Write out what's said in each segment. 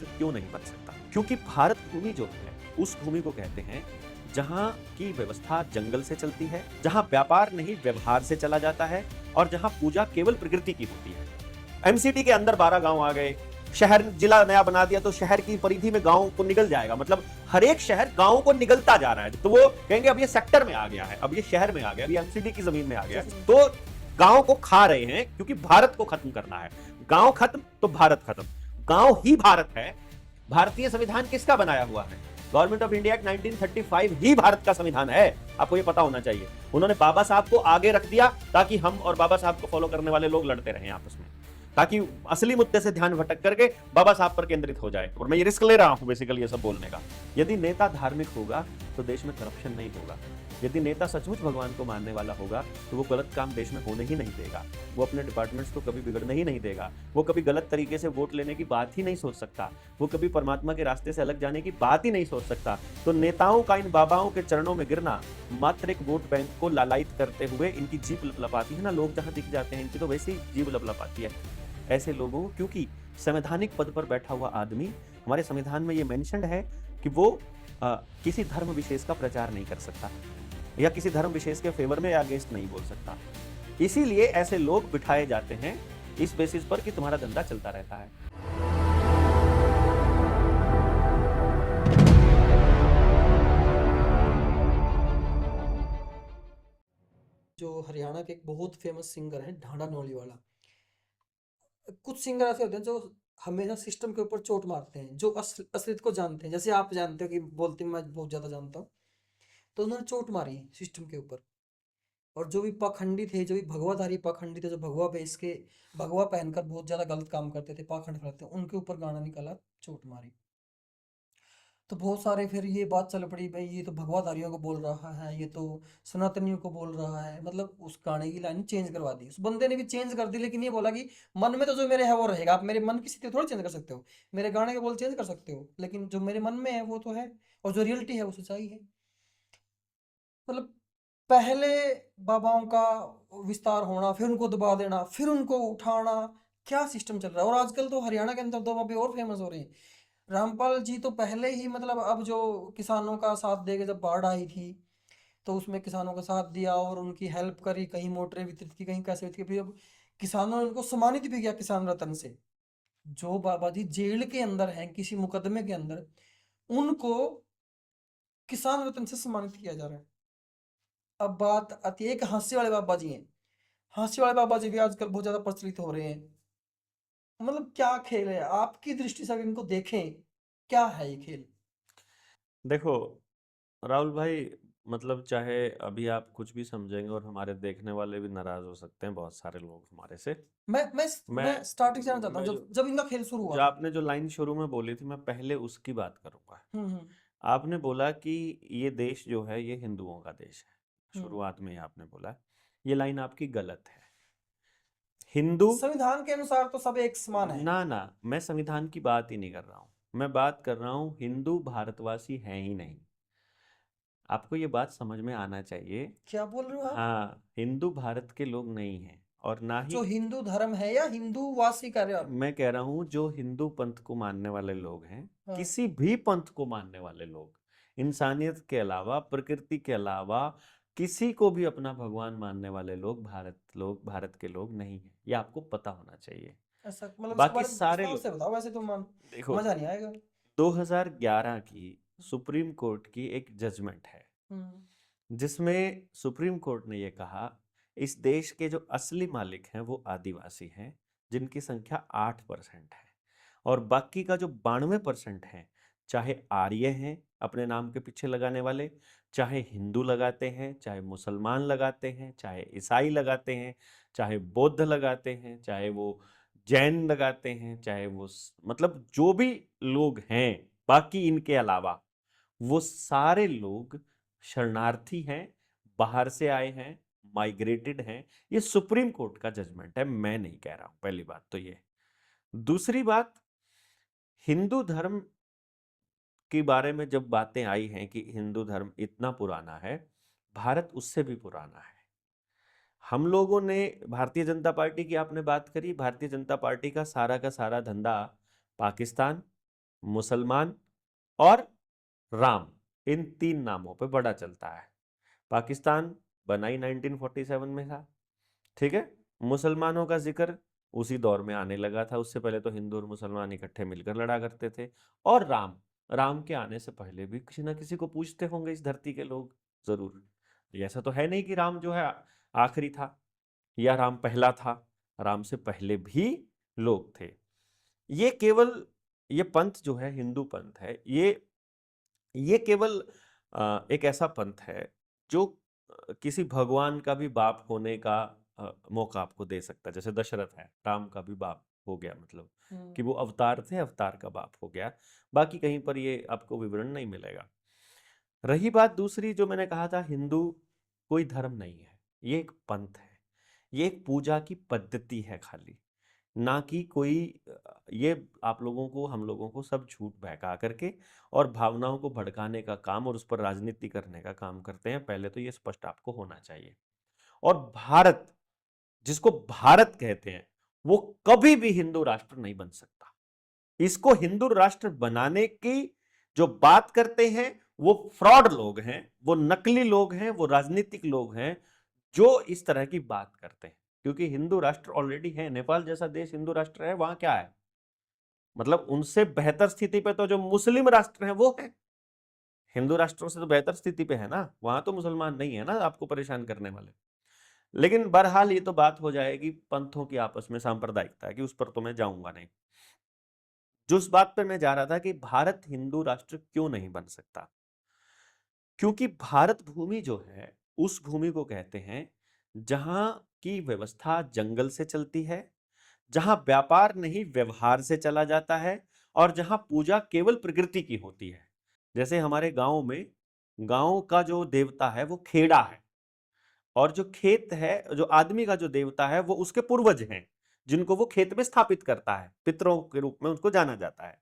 राष्ट्र क्यों नहीं बन सकता? क्योंकि भारत भूमि जो है, उस भूमि को कहते हैं जहां की व्यवस्था जंगल से चलती है, जहां व्यापार नहीं व्यवहार से चला जाता है और जहां पूजा केवल प्रकृति की होती है। एमसीडी के अंदर 12 गांव आ गए, शहर जिला नया बना दिया तो शहर की परिधि में गांव को निगल जाएगा, मतलब हर एक शहर गांव को निगलता जा रहा है। तो वो कहेंगे अब ये सेक्टर में आ गया है, अब ये शहर में आ गया, अब ये एमसीडी की जमीन में आ गया, तो गांव को खा रहे हैं क्योंकि भारत को खत्म करना है। गांव खत्म तो भारत खत्म, गांव ही भारत है। भारतीय संविधान किसका बनाया हुआ है? गवर्नमेंट ऑफ इंडिया एक्ट 1935 ही भारत का संविधान है, आपको ये पता होना चाहिए। उन्होंने बाबा साहब को आगे रख दिया ताकि हम और बाबा साहब को फॉलो करने वाले लोग लड़ते रहें आपस में, ताकि असली मुद्दे से ध्यान भटक करके बाबा साहब पर केंद्रित हो जाए। और मैं ये रिस्क ले रहा हूं बेसिकली ये सब बोलने का। यदि नेता धार्मिक होगा तो देश में करप्शन नहीं होगा। यदि नेता सचमुच भगवान को मानने वाला होगा तो वो गलत काम देश में होने ही नहीं देगा, वो अपने डिपार्टमेंट्स को कभी बिगड़ने ही नहीं देगा, वो कभी गलत तरीके से वोट लेने की बात ही नहीं सोच सकता, वो कभी परमात्मा के रास्ते से अलग जाने की बात ही नहीं सोच सकता। तो नेताओं का इन बाबाओं के चरणों में गिरना मात्र एक वोट बैंक को लालायित करते हुए इनकी जीभ लपलपाती है ना, लोग जहां दिख जाते हैं इनकी तो वैसे ही जीभ लपलपाती है ऐसे लोगों को, क्योंकि संवैधानिक पद पर बैठा हुआ आदमी, हमारे संविधान में ये मेंशन्ड है कि वो किसी धर्म विशेष का प्रचार नहीं कर सकता या किसी धर्म विशेष के फेवर में या अगेंस्ट नहीं बोल सकता। इसीलिए ऐसे लोग बिठाए जाते हैं इस बेसिस पर कि तुम्हारा धंधा चलता रहता है। जो हरियाणा के एक बहुत फेमस सिंगर है ढांडा नौलीवाला। कुछ सिंगर ऐसे होते हैं जो हमेशा सिस्टम के ऊपर चोट मारते हैं, जो असलियत को जानते हैं, जैसे आप जानते हो कि बोलती मैं बहुत ज्यादा जानता हूँ। तो उन्होंने चोट मारी सिस्टम के ऊपर। और जो भी पाखंडी थे, जो भी भगवाधारी पाखंडी थे, जो भगवा बेच के भगवा पहनकर बहुत ज्यादा गलत काम करते थे, पाखंड करते थे, उनके ऊपर गाना निकाला, चोट मारी। तो बहुत सारे फिर ये बात चल पड़ी, भाई ये तो भगवाधारियों को बोल रहा है, ये तो सनातनियों को बोल रहा है। मतलब उस गाने की लाइन चेंज करवा दी, उस बंदे ने भी चेंज कर दी, लेकिन ये बोला कि मन में तो जो मेरे है वो रहेगा। आप मेरे मन की स्थिति थोड़ी चेंज कर सकते हो, मेरे गाने के बोल चेंज कर सकते हो, लेकिन जो मेरे मन में है वो तो है, और जो रियलिटी है वो सच्चाई है। मतलब पहले बाबाओं का विस्तार होना, फिर उनको दबा देना, फिर उनको उठाना, क्या सिस्टम चल रहा है। और आजकल तो हरियाणा के अंदर दो बाबे और फेमस हो रहे हैं। रामपाल जी तो पहले ही, मतलब अब जो किसानों का साथ देके जब बाढ़ आई थी, तो उसमें किसानों का साथ दिया और उनकी हेल्प करी, कहीं मोटरें वितरित की, कहीं कैसे वितरित की। फिर अब किसानों ने उनको सम्मानित भी किया किसान रत्न से। जो बाबा जी जेल के अंदर हैं किसी मुकदमे के अंदर, उनको किसान रत्न से सम्मानित किया जा रहा है। अब बात आती है कि हास्य वाले बाबा जी हैं। हास्य वाले बाबा जी भी आजकल बहुत ज्यादा प्रचलित हो रहे हैं। मतलब क्या खेल है आपकी दृष्टि से, अगर इनको देखें, क्या है ये खेल? देखो राहुल भाई, मतलब चाहे अभी आप कुछ भी समझेंगे और हमारे देखने वाले भी नाराज हो सकते हैं, बहुत सारे लोग हमारे से। मैं मैं मैं मैं स्टार्टिंग से जानना चाहता हूँ, मैं जब जब इनका खेल शुरू हुआ जो था। आपने जो लाइन शुरू में बोली थी, मैं पहले उसकी बात करूंगा। हम्म। आपने बोला कि ये देश जो है ये हिंदुओं का देश है, हम्म। शुरुआत में ही आपने बोला। ये लाइन आपकी गलत है। हिंदू, संविधान के अनुसार तो सब एक समान है। ना ना, मैं संविधान की बात ही नहीं कर रहा हूँ, मैं बात कर रहा हूँ हिंदू भारतवासी हैं ही नहीं। आपको ये बात समझ में आना चाहिए। क्या बोल रहे हो आप? हाँ, हिंदू भारत के लोग नहीं हैं और ना जो ही, हिंदू धर्म है या हिंदू वासी कर रहे हो आप? मैं कह रहा हूं जो हिंदू पंथ को मानने वाले लोग हैं, हाँ। किसी भी पंथ को मानने वाले लोग, इंसानियत के अलावा, प्रकृति के अलावा किसी को भी अपना भगवान मानने वाले लोग भारत के लोग नहीं हैं, ये आपको पता होना चाहिए। ऐसा मतलब इसके बाकी बारे में सारे विस्तार लोग, से बताओ, वैसे तो मान देखो, मजा नहीं आएगा। 2011 की सुप्रीम कोर्ट की एक जजमेंट है हम्म। जिसमें सुप्रीम कोर्ट ने यह कहा, इस देश के जो असली मालिक हैं वो आदिवासी हैं, जिनकी संख्या 8% है, और बाकी का जो 92% है, चाहे आर्य हैं अपने नाम के पीछे लगाने वाले, चाहे हिंदू लगाते हैं, चाहे मुसलमान लगाते हैं, चाहे ईसाई लगाते हैं, चाहे बौद्ध लगाते हैं, चाहे वो जैन लगाते हैं, चाहे वो मतलब जो भी लोग हैं बाकी इनके अलावा, वो सारे लोग शरणार्थी हैं, बाहर से आए हैं, माइग्रेटेड हैं। ये सुप्रीम कोर्ट का जजमेंट है, मैं नहीं कह रहा हूं। पहली बात तो ये। दूसरी बात, हिंदू धर्म के बारे में जब बातें आई हैं कि हिंदू धर्म इतना पुराना है, भारत उससे भी पुराना है। हम लोगों ने, भारतीय जनता पार्टी की आपने बात करी, भारतीय जनता पार्टी का सारा धंधा पाकिस्तान, मुसलमान और राम, इन 3 नामों पे बड़ा चलता है। पाकिस्तान बना ही 1947 में था, ठीक है। मुसलमानों का जिक्र उसी दौर में आने लगा था, उससे पहले तो हिंदू और मुसलमान इकट्ठे मिलकर लड़ा करते थे। और राम, राम के आने से पहले भी किसी ना किसी को पूछते होंगे इस धरती के लोग, जरूर। ऐसा तो है नहीं कि राम जो है आखिरी था या राम पहला था, राम से पहले भी लोग थे। ये केवल, ये पंथ जो है हिंदू पंथ है, ये केवल एक ऐसा पंथ है जो किसी भगवान का भी बाप होने का मौका आपको दे सकता है। जैसे दशरथ है, राम का भी बाप हो गया, मतलब कि वो अवतार थे, अवतार का बाप हो गया। बाकी कहीं पर ये आपको विवरण नहीं मिलेगा। रही बात दूसरी, जो मैंने कहा था, हिंदू कोई धर्म नहीं है, ये एक पंथ है, ये एक पूजा की पद्धति है खाली, ना कि कोई ये आप लोगों को, हम लोगों को सब झूठ बहका करके और भावनाओं को भड़काने का काम और उस पर राजनीति करने का काम करते हैं। पहले तो ये स्पष्ट आपको होना चाहिए। और भारत, जिसको भारत कहते हैं, वो कभी भी हिंदू राष्ट्र नहीं बन सकता। इसको हिंदू राष्ट्र बनाने की जो बात करते हैं वो फ्रॉड लोग हैं, वो नकली लोग हैं, वो राजनीतिक लोग हैं जो इस तरह की बात करते हैं। क्योंकि हिंदू राष्ट्र ऑलरेडी है, नेपाल जैसा देश हिंदू राष्ट्र है, वहां क्या है, मतलब उनसे बेहतर स्थिति पे तो जो मुस्लिम राष्ट्र है वो है, हिंदू राष्ट्रों से तो बेहतर स्थिति पे है ना, वहां तो मुसलमान नहीं है ना आपको परेशान करने वाले। लेकिन बहरहाल ये तो बात हो जाएगी पंथों की आपस में सांप्रदायिकता की, उस पर तो मैं जाऊंगा नहीं। जो उस बात पर मैं जा रहा था कि भारत हिंदू राष्ट्र क्यों नहीं बन सकता, क्योंकि भारत भूमि जो है उस भूमि को कहते हैं जहां की व्यवस्था जंगल से चलती है, जहां व्यापार नहीं व्यवहार से चला जाता है, और जहां पूजा केवल प्रकृति की होती है। जैसे हमारे गांव में, गांव का जो देवता है वो खेड़ा है, और जो खेत है, जो आदमी का जो देवता है वो उसके पूर्वज हैं, जिनको वो खेत में स्थापित करता है, पितरों के रूप में उनको जाना जाता है।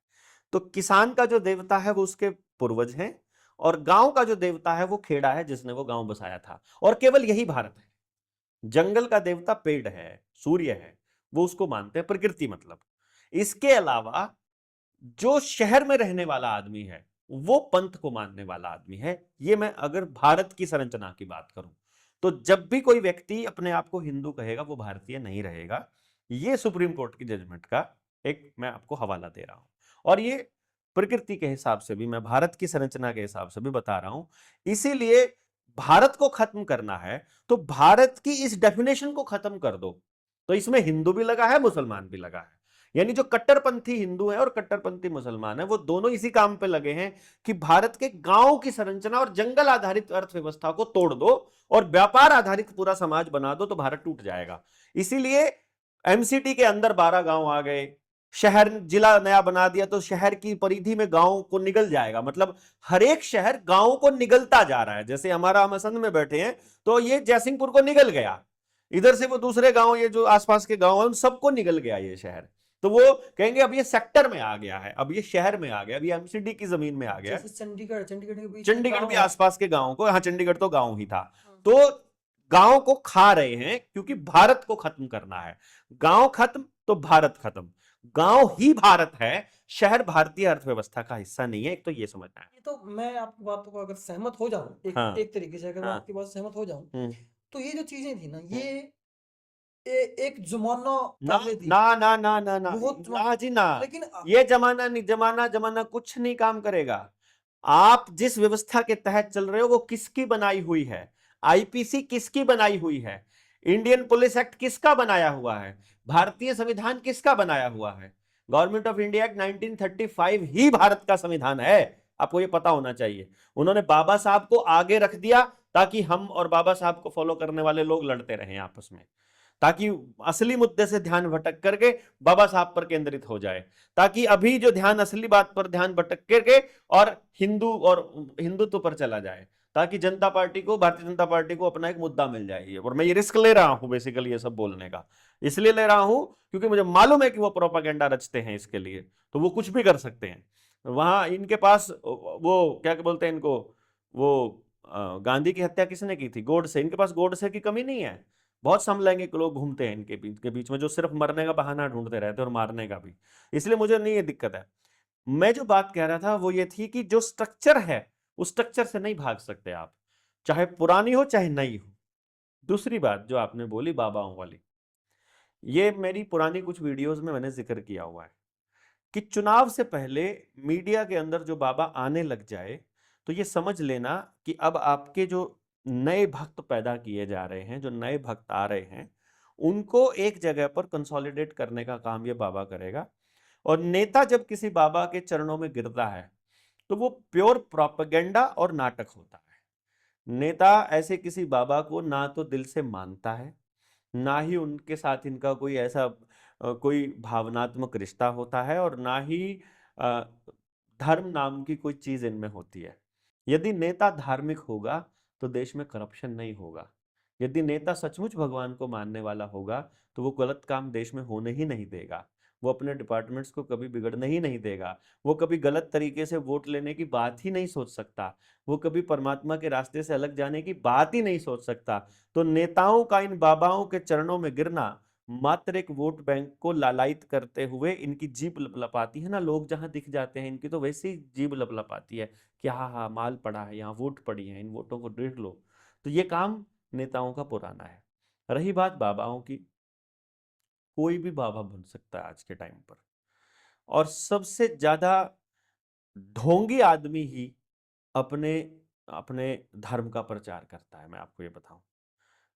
तो किसान का जो देवता है वो उसके पूर्वज हैं, और गांव का जो देवता है वो खेड़ा है, जिसने वो गांव बसाया था। और केवल यही भारत है। जंगल का देवता पेड़ है, सूर्य है, वो उसको मानते हैं, प्रकृति मतलब। इसके अलावा जो शहर में रहने वाला आदमी है वो पंथ को मानने वाला आदमी है। ये मैं अगर भारत की संरचना की बात करूं, तो जब भी कोई व्यक्ति अपने आप को हिंदू कहेगा वो भारतीय नहीं रहेगा। ये सुप्रीम कोर्ट की जजमेंट का एक मैं आपको हवाला दे रहा हूं, और ये प्रकृति के हिसाब से भी, मैं भारत की संरचना के हिसाब से भी बता रहा हूं। इसीलिए भारत को खत्म करना है तो भारत की इस डेफिनेशन को खत्म कर दो। तो इसमें हिंदू भी लगा है, मुसलमान भी लगा है, यानी जो कट्टरपंथी हिंदू है और कट्टरपंथी मुसलमान है वो दोनों इसी काम पे लगे हैं कि भारत के गांव की संरचना और जंगल आधारित अर्थव्यवस्था को तोड़ दो और व्यापार आधारित पूरा समाज बना दो, तो भारत टूट जाएगा। इसीलिए एमसीटी के अंदर 12 गांव आ गए, शहर जिला नया बना दिया तो शहर की परिधि में गांव को निगल जाएगा, मतलब हर एक शहर गांव को निगलता जा रहा है। जैसे हमारा, हम असंध में बैठे हैं तो ये जयसिंहपुर को निगल गया, इधर से वो दूसरे गांव, ये जो आसपास के गांव है उन सबको निगल गया ये शहर। तो वो कहेंगे अब ये सेक्टर में आ गया है, अब ये शहर में आ गया, अब ये एमसीडी की जमीन में आ गया। जैसे चंडीगढ़, चंडीगढ़ के बीच में चंडीगढ़ गांव भी है। आसपास के गांव को, हाँ चंडीगढ़ तो गांव ही था। तो गांव को खा रहे हैं क्योंकि भारत को खत्म करना है। गांव खत्म तो भारत खत्म। गांव ही भारत है, शहर भारतीय अर्थव्यवस्था का हिस्सा नहीं है। एक तो ये समझना है। ये तो मैं आपकी बातों को अगर सहमत हो जाऊं, हाँ एक तरीके से अगर मैं हाँ। आपकी बात से सहमत हो जाऊं, हम्म। तो ये जो चीजें थी ना, एक जमाना ना पहले थी, ना ना ना ना ना बहुत ना जी ना, लेकिन ये जमाना नहीं, जमाना कुछ नहीं काम करेगा। आप जिस व्यवस्था के तहत चल रहे हो वो किसकी बनाई हुई है? आईपीसी किसकी बनाई हुई है? इंडियन पुलिस एक्ट किसका बनाया हुआ है? भारतीय संविधान किसका बनाया हुआ है? गवर्नमेंट ऑफ इंडिया एक्ट 1935 ही भारत का संविधान है, आपको ये पता होना चाहिए। उन्होंने बाबा साहब को आगे रख दिया ताकि हम और बाबा साहब को फॉलो करने वाले लोग लड़ते रहें आपस में, ताकि असली मुद्दे से ध्यान भटक करके बाबा साहब पर केंद्रित हो जाए, ताकि अभी जो ध्यान असली बात पर ध्यान भटक करके और हिंदुत्व पर चला जाए, ताकि जनता पार्टी को, भारतीय जनता पार्टी को अपना एक मुद्दा मिल जाए। और मैं ये रिस्क ले रहा हूं बेसिकली, ये सब बोलने का इसलिए ले रहा हूं क्योंकि मुझे मालूम है कि वो प्रोपागेंडा रचते हैं इसके लिए, तो वो कुछ भी कर सकते हैं। वहां इनके पास वो क्या बोलते हैं इनको, वो गांधी की हत्या किसने की थी? गोडसे। इनके पास गोडसे की कमी नहीं है। बहुत समलैंगिक लोग घूमते हैं इनके बीच में जो सिर्फ मरने का बहाना ढूंढते रहते हैं और मारने का भी, इसलिए मुझे नहीं ये दिक्कत है। मैं जो बात कह रहा था वो ये थी कि जो स्ट्रक्चर है उस स्ट्रक्चर से नहीं भाग सकते आप, चाहे पुरानी हो चाहे नई हो। दूसरी बात जो आपने बोली बाबाओं वाली, ये मेरी पुरानी कुछ वीडियोस में मैंने जिक्र किया हुआ है कि चुनाव से पहले मीडिया के अंदर जो बाबा आने लग जाए तो ये समझ लेना कि अब आपके जो नए भक्त पैदा किए जा रहे हैं, जो नए भक्त आ रहे हैं, उनको एक जगह पर कंसोलिडेट करने का काम ये बाबा करेगा। और नेता जब किसी बाबा के चरणों में गिरता है तो वो प्योर प्रोपेगेंडा और नाटक होता है। नेता ऐसे किसी बाबा को ना तो दिल से मानता है, ना ही उनके साथ इनका कोई ऐसा कोई भावनात्मक रिश्ता होता है, और ना ही अ, धर्म नाम की कोई चीज इनमें होती है। यदि नेता धार्मिक होगा तो देश में करप्शन नहीं होगा। यदि नेता सचमुच भगवान को मानने वाला होगा तो वो गलत काम देश में होने ही नहीं देगा। वो अपने डिपार्टमेंट्स को कभी बिगड़ने ही नहीं देगा। वो कभी गलत तरीके से वोट लेने की बात ही नहीं सोच सकता। वो कभी परमात्मा के रास्ते से अलग जाने की बात ही नहीं सोच सकता। तो नेताओं का इन बाबाओं के चरणों में गिरना मात्र एक वोट बैंक को लालायित करते हुए, इनकी जीभ लपलपाती है ना, लोग जहां दिख जाते हैं इनकी तो वैसे ही जीभ लपलपाती है कि हाँ हाँ माल पड़ा है, यहाँ वोट पड़ी है, इन वोटों को देख लो। तो ये काम नेताओं का पुराना है। रही बात बाबाओं की, कोई भी बाबा बन सकता है आज के टाइम पर, और सबसे ज्यादा ढोंगी आदमी ही अपने अपने धर्म का प्रचार करता है। मैं आपको ये बताऊं,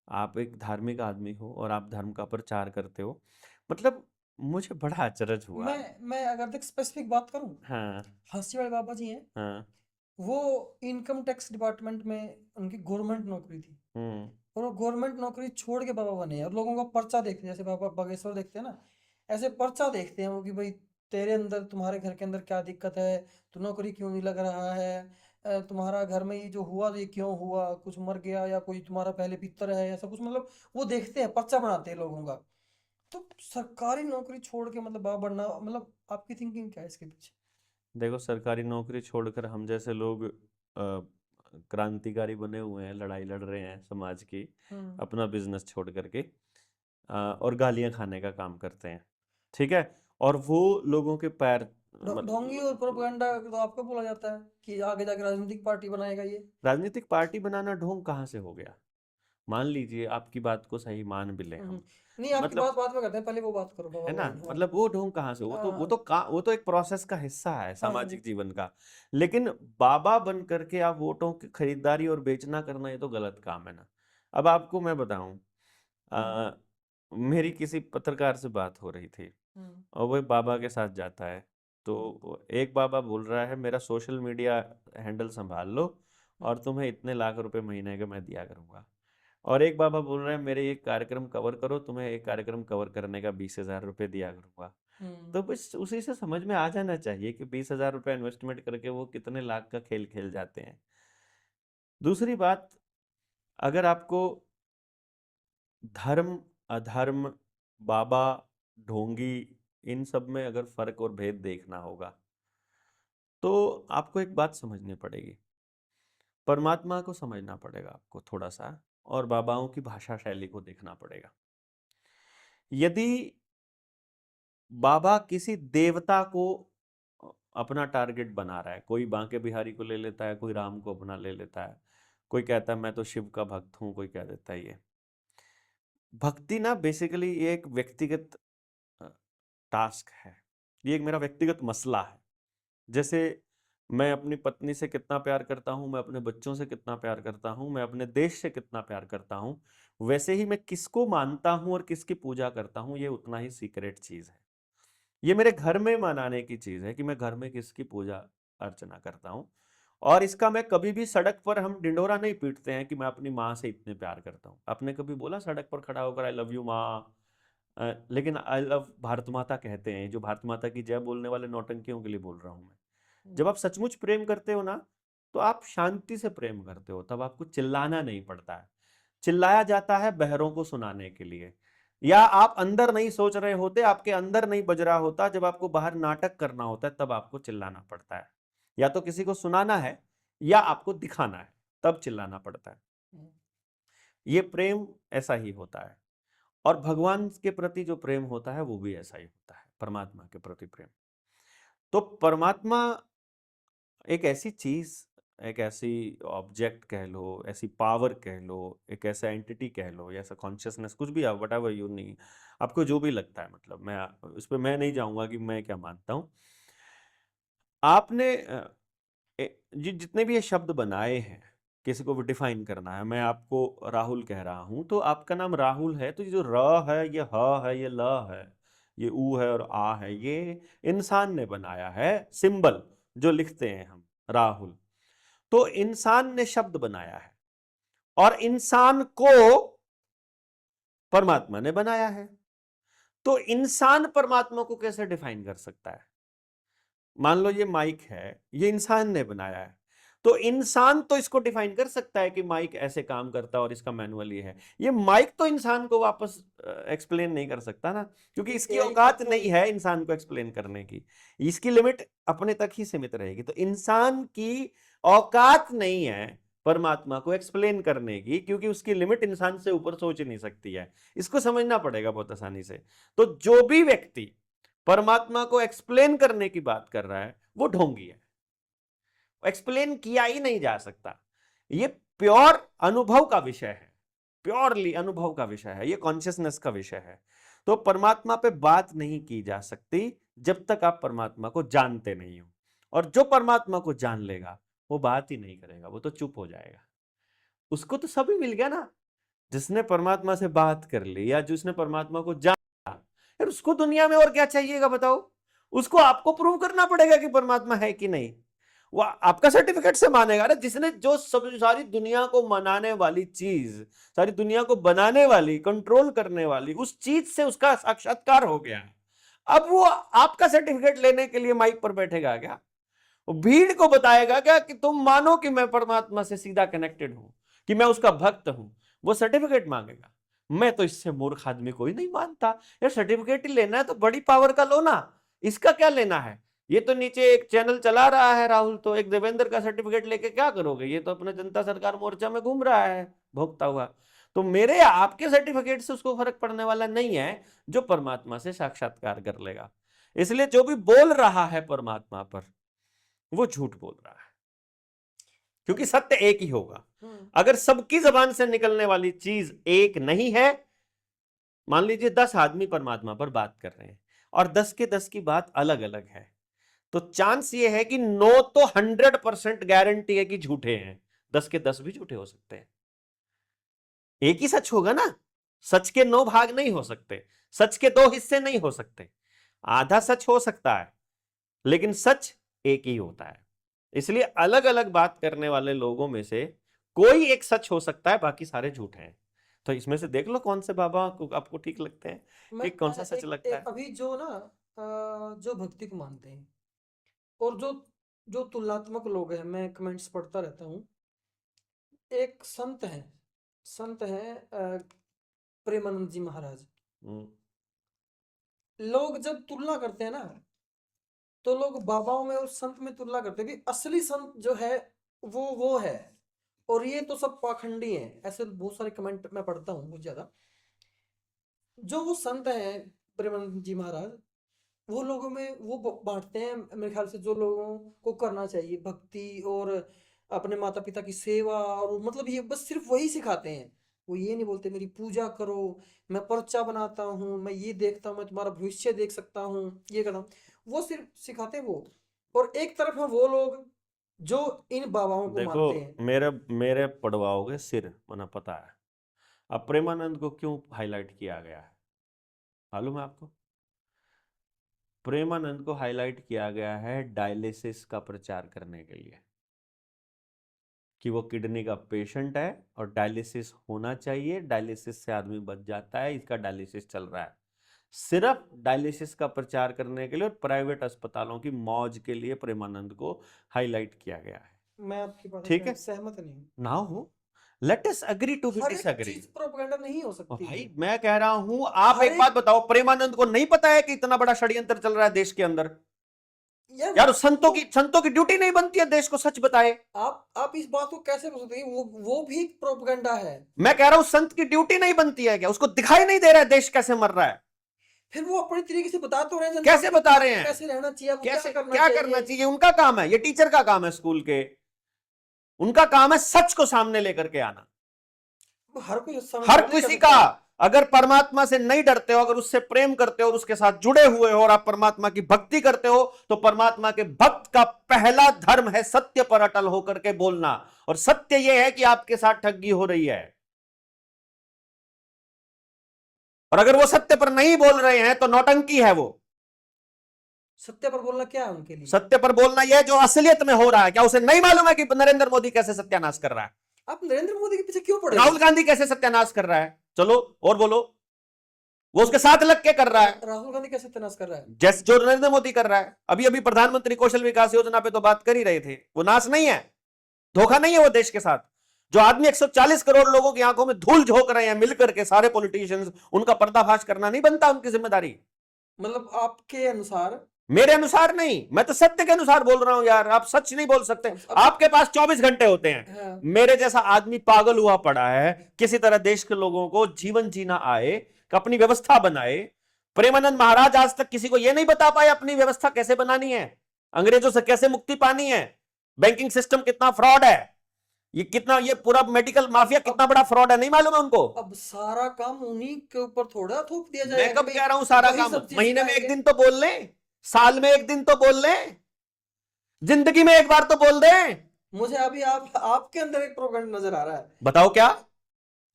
आप एक धार्मिक आदमी हो और आप धर्म का प्रचार करते हो, मतलब मुझे बड़ा अचरज हुआ। मैं अगर देख स्पेसिफिक बात करूं, हाँ हंसी वाले बाबा जी हैं, हाँ। वो इनकम टैक्स डिपार्टमेंट में उनकी गवर्नमेंट नौकरी थी, हम्म और वो गवर्नमेंट नौकरी छोड़ के बाबा बने हैं, और लोगों का पर्चा देखते हैं, जैसे बाबा बागेश्वर देखते हैं ना, ऐसे पर्चा देखते हैं वो कि भाई तेरे अंदर, तुम्हारे घर के अंदर क्या दिक्कत है, तू नौकरी क्यों नहीं लग रहा है, तुम्हारा घर में ये जो हुआ तो ये क्यों हुआ, कुछ मर गया या कोई तुम्हारा पहले पितर है, ऐसा कुछ, मतलब वो देखते हैं, पर्चा बनाते हैं लोगों का। तो सरकारी नौकरी छोड़ के मतलब बाबा बनना, मतलब आपकी थिंकिंग क्या है इसके पीछे? देखो, सरकारी नौकरी छोड़कर हम जैसे लोग क्रांतिकारी बने हुए हैं, लड़ाई लड़ रहे हैं समाज की, हम्म। अपना बिजनेस छोड़ करके, और गालियां खाने का काम करते हैं, ठीक है। और वो लोगों के पैर ढोंगी और प्रोपेगेंडा तो आपको बोला जाता है कि आगे जाके राजनीतिक पार्टी बनाएगा ये। राजनीतिक पार्टी बनाना ढोंग कहाँ से हो गया? मान लीजिए आपकी बात को सही मान भी लें हम्म। हम, नहीं, आपकी मतलब बात बाद में करते हैं, पहले वो बात करो बाबा है ना, वाली। हाँ। मतलब वो ढोंग कहाँ से? हाँ। वो तो एक प्रोसेस का हिस्सा है हाँ। सामाजिक जीवन का। लेकिन बाबा बन करके आप वोटों की खरीदारी और बेचना करना, ये तो गलत काम है ना। अब आपको मैं बताऊं, हम्म। आ, मेरी किसी पत्रकार से बात हो रही थी, हम्म। और वो एक बाबा के साथ जाता है। हम्म। तो एक बाबा बोल रहा है मेरा सोशल मीडिया हैंडल संभाल लो हम्म। और तुम्हें इतने लाख रुपए महीने का मैं दिया करूंगा। और एक बाबा बोल रहे हैं मेरे एक कार्यक्रम कवर करो, तुम्हें एक कार्यक्रम कवर करने का 20,000 रुपये दिया करूंगा। हम्म। तो बस उसी से समझ में आ जाना चाहिए कि 20,000 रुपये इन्वेस्टमेंट करके वो कितने लाख का खेल खेल जाते हैं। दूसरी बात, अगर आपको धर्म, अधर्म, बाबा, ढोंगी, इन सब में अगर फर्क और भेद देखना होगा तो आपको एक बात समझनी पड़ेगी। परमात्मा को समझना पड़ेगा आपको थोड़ा सा, और बाबाओं की भाषा शैली को देखना पड़ेगा। यदि बाबा किसी देवता को अपना टारगेट बना रहा है, कोई बांके बिहारी को ले लेता है, कोई राम को अपना ले लेता है, कोई कहता है मैं तो शिव का भक्त हूं, कोई कह देता है ये भक्ति ना, बेसिकली ये एक व्यक्तिगत टास्क है, ये एक मेरा व्यक्तिगत मसला है। जैसे मैं अपनी पत्नी से कितना प्यार करता हूं, मैं अपने बच्चों से कितना प्यार करता हूं, मैं अपने देश से कितना प्यार करता हूं, वैसे ही मैं किसको मानता हूं और किसकी पूजा करता हूं, ये उतना ही सीक्रेट चीज है। ये मेरे घर में मनाने की चीज है कि मैं घर में किसकी पूजा अर्चना करता हूँ। और इसका मैं कभी भी, सड़क पर हम डिंडोरा नहीं पीटते हैं कि मैं अपनी माँ से इतने प्यार करता हूँ। आपने कभी बोला सड़क पर खड़ा होकर आई लव यू माँ? लेकिन आई लव भारत माता कहते हैं, जो भारत माता की जय बोलने वाले नौटंकियों के लिए बोल रहा हूँ मैं। जब आप सचमुच प्रेम करते हो ना, तो आप शांति से प्रेम करते हो, तब आपको चिल्लाना नहीं पड़ता है। चिल्लाया जाता है बहरों को सुनाने के लिए, या आप अंदर नहीं सोच रहे होते, आपके अंदर नहीं बज रहा होता, जब आपको बाहर नाटक करना होता है तब आपको चिल्लाना पड़ता है। या तो किसी को सुनाना है या आपको दिखाना है, तब चिल्लाना पड़ता है। हम्म। ये प्रेम ऐसा ही होता है। और भगवान के प्रति जो प्रेम होता है वो भी ऐसा ही होता है, परमात्मा के प्रति प्रेम। तो परमात्मा एक ऐसी चीज, एक ऐसी ऑब्जेक्ट कह लो, ऐसी पावर कह लो, एक ऐसा एंटिटी कह लो, या ऐसा कॉन्शियसनेस, कुछ भी, वट एवर यू नहीं, आपको जो भी लगता है, मतलब मैं उस पर मैं नहीं जाऊंगा कि मैं क्या मानता हूं। आपने जितने भी ये शब्द बनाए हैं, किसी को भी डिफाइन करना है, मैं आपको राहुल कह रहा हूं तो आपका नाम राहुल है, तो ये जो र है, ये ह है, ये ल है, ये ऊ है और आ है, ये इंसान ने बनाया है सिंबल जो लिखते हैं हम, राहुल। तो इंसान ने शब्द बनाया है और इंसान को परमात्मा ने बनाया है। तो इंसान परमात्मा को कैसे डिफाइन कर सकता है? मान लो ये माइक है, ये इंसान ने बनाया है, तो इंसान तो इसको डिफाइन कर सकता है कि माइक ऐसे काम करता है और इसका मैनुअल ये है। ये माइक तो इंसान को वापस एक्सप्लेन नहीं कर सकता ना, क्योंकि इसकी AI औकात तक नहीं है इंसान को एक्सप्लेन करने की, इसकी लिमिट अपने तक ही सीमित रहेगी। तो इंसान की औकात नहीं है परमात्मा को एक्सप्लेन करने की, क्योंकि उसकी लिमिट इंसान से ऊपर सोच नहीं सकती है। इसको समझना पड़ेगा बहुत आसानी से। तो जो भी व्यक्ति परमात्मा को एक्सप्लेन करने की बात कर रहा है वो ढोंगी है, एक्सप्लेन किया ही नहीं जा सकता। ये प्योर अनुभव का विषय है, प्योरली अनुभव का विषय है, ये कॉन्शियसनेस का विषय है। तो परमात्मा पे बात नहीं की जा सकती जब तक आप परमात्मा को जानते नहीं हो। और जो परमात्मा को जान लेगा वो बात ही नहीं करेगा, वो तो चुप हो जाएगा। उसको तो सभी मिल गया ना, जिसने परमात्मा से बात कर ली या जिसने परमात्मा को जाना, यार उसको दुनिया में और क्या चाहिएगा बताओ? उसको आपको प्रूव करना पड़ेगा कि परमात्मा है कि नहीं। वो आपका सर्टिफिकेट से मानेगा ना, जिसने जो सब सारी दुनिया को मनाने वाली चीज, सारी दुनिया को बनाने वाली, कंट्रोल करने वाली उस चीज से उसका साक्षात्कार हो गया। अब वो आपका सर्टिफिकेट लेने के लिए माइक पर बैठेगा क्या? वो भीड़ को बताएगा क्या कि तुम मानो कि मैं परमात्मा से सीधा कनेक्टेड हूं, कि मैं उसका भक्त हूं? वो सर्टिफिकेट मांगेगा। मैं तो इससे मूर्ख आदमी कोई नहीं मानता। यार सर्टिफिकेट ही लेना है तो बड़ी पावर का लो ना, इसका क्या लेना है? ये तो नीचे एक चैनल चला रहा है राहुल, तो एक देवेंद्र का सर्टिफिकेट लेके क्या करोगे? ये तो अपने जनता सरकार मोर्चा में घूम रहा है भोगता हुआ। तो मेरे आपके सर्टिफिकेट से उसको फर्क पड़ने वाला नहीं है जो परमात्मा से साक्षात्कार कर लेगा। इसलिए जो भी बोल रहा है परमात्मा पर वो झूठ बोल रहा है, क्योंकि सत्य एक ही होगा। अगर सबकी जबान से निकलने वाली चीज एक नहीं है, मान लीजिए 10 आदमी परमात्मा पर बात कर रहे हैं और 10 के 10 की बात अलग अलग है, तो चांस ये है कि 9 तो 100% गारंटी है कि झूठे हैं, 10 के 10 भी झूठे हो सकते हैं। एक ही सच होगा ना, सच के 9 भाग नहीं हो सकते, सच के 2 हिस्से नहीं हो सकते। आधा सच हो सकता है लेकिन सच एक ही होता है। इसलिए अलग अलग बात करने वाले लोगों में से कोई एक सच हो सकता है, बाकी सारे झूठ हैं। तो इसमें से देख लो कौन से बाबा को आपको ठीक लगते हैं, मैं कि कौन सा सच लगता है। अभी जो ना जो भक्ति को मानते हैं और जो जो तुलनात्मक लोग हैं, मैं कमेंट्स पढ़ता रहता हूँ। एक संत है प्रेमानंद जी महाराज। हम्म, लोग जब तुलना करते हैं ना, तो लोग बाबाओं में और संत में तुलना करते हैं कि असली संत जो है वो है, और ये तो सब पाखंडी हैं। ऐसे बहुत सारे कमेंट मैं पढ़ता हूँ बहुत ज्यादा। जो वो संत है प्रेमानंद जी महाराज, वो लोगों में वो बांटते हैं मेरे ख्याल से, जो लोगों को करना चाहिए भक्ति और अपने माता पिता की सेवा, और मतलब ये बस सिर्फ वही सिखाते हैं। वो ये नहीं बोलते मेरी पूजा करो, मैं पर्चा बनाता हूँ, मैं ये देखता हूँ, मैं तुम्हारा भविष्य देख सकता हूँ, ये करता हूँ। वो सिर्फ सिखाते हैं वो। और एक तरफ है वो लोग जो इन बाबाओं को देखो मानते हैं। मेरे मेरे पड़वाओगे सिर, मना पता है। अब प्रेमानंद को क्यों हाईलाइट किया गया है मालूम है आपको? प्रेमानंद को हाईलाइट किया गया है डायलिसिस का प्रचार करने के लिए, कि वो किडनी का पेशेंट है और डायलिसिस होना चाहिए, डायलिसिस से आदमी बच जाता है, इसका डायलिसिस चल रहा है। सिर्फ डायलिसिस का प्रचार करने के लिए और प्राइवेट अस्पतालों की मौज के लिए प्रेमानंद को हाईलाइट किया गया है। मैं आपकी बात ठीक है, से सहमत नहीं हूँ। ना हो, let us agree to be हर एक डिसएग्री। चीज प्रोपेगेंडा नहीं हो सकती। भाई मैं कह रहा हूं, आप हर एक बात बताओ, प्रेमानंद को नहीं पता है कि इतना बड़ा षड्यंत्र चल रहा है देश के अंदर? यार संतों की ड्यूटी नहीं बनती है देश को सच बताए? आप इस बात को कैसे बोल सकते हैं? वो भी प्रोपेगेंडा है। मैं कह रहा हूं संत की ड्यूटी नहीं बनती है क्या? उसको दिखाई नहीं दे रहा है देश कैसे मर रहा है? फिर वो अपने तरीके से बता तो रहे हैं जनता कैसे को बता रहे हैं? कैसे रहना चाहिए, आपको कैसे क्या करना क्या चाहिए। करना चाहिए? उनका काम है, ये टीचर का काम है स्कूल के, उनका काम है सच को सामने लेकर के आना। वो हर कोई उस समय हर थोड़ी कर किसी सकता का, है। अगर परमात्मा से नहीं डरते हो, अगर उससे प्रेम करते हो और उसके साथ जुड़े हुए हो और आप परमात्मा की भक्ति करते हो, तो परमात्मा के भक्त का पहला धर्म है सत्य पर अटल होकर के बोलना। और सत्य यह है कि आपके साथ ठगी हो रही है, और अगर वो सत्य पर नहीं बोल रहे हैं तो नौटंकी है वो। सत्य पर बोलना क्या है उनके लिए? सत्य पर बोलना यह जो असलियत में हो रहा है, क्या उसे नहीं मालूम है कि नरेंद्र मोदी कैसे सत्यानाश कर रहा है? आप नरेंद्र मोदी के पीछे क्यों पड़े राहुल हो? गांधी कैसे सत्यानाश कर रहा है? चलो और बोलो, वो उसके साथ लग के कर रहा है, राहुल गांधी कैसे तनाश कर रहा है? जैसे जो नरेंद्र मोदी कर रहा है। अभी अभी प्रधानमंत्री कौशल विकास योजना पे तो बात कर ही रहे थे, वो नाश नहीं है, धोखा नहीं है वो देश के साथ। जो आदमी 140 करोड़ लोगों की आंखों में धूल झोंक रहे हैं मिलकर के सारे पॉलिटिशियंस, उनका पर्दाफाश करना नहीं बनता उनकी जिम्मेदारी। मतलब आपके अनुसार? मेरे अनुसार नहीं, मैं तो सत्य के अनुसार बोल रहा हूं यार, आप सच नहीं बोल सकते। आपके पास 24 घंटे होते हैं, हाँ, मेरे जैसा आदमी पागल हुआ पड़ा है, किसी तरह देश के लोगों को जीवन जीना आए, अपनी व्यवस्था बनाए। प्रेमानंद महाराज आज तक किसी को यह नहीं बता पाए अपनी व्यवस्था कैसे बनानी है, अंग्रेजों से कैसे मुक्ति पानी है, बैंकिंग सिस्टम कितना फ्रॉड है, ये कितना, ये पूरा मेडिकल माफिया कितना बड़ा फ्रॉड है, नहीं मालूम है उनको? अब सारा काम उन्हीं के ऊपर थोड़ा थोप दिया मैं जाएगा कब कि कह रहा हूं भाई सारा वही काम? सब चीज महीने में एक सिखाएंगे। दिन तो बोल लें, साल में एक दिन तो बोल लें, जिंदगी में एक बार तो बोल दें। मुझे अभी आपके अंदर एक प्रोपेगेंडा नजर आ रहा है बताओ क्या?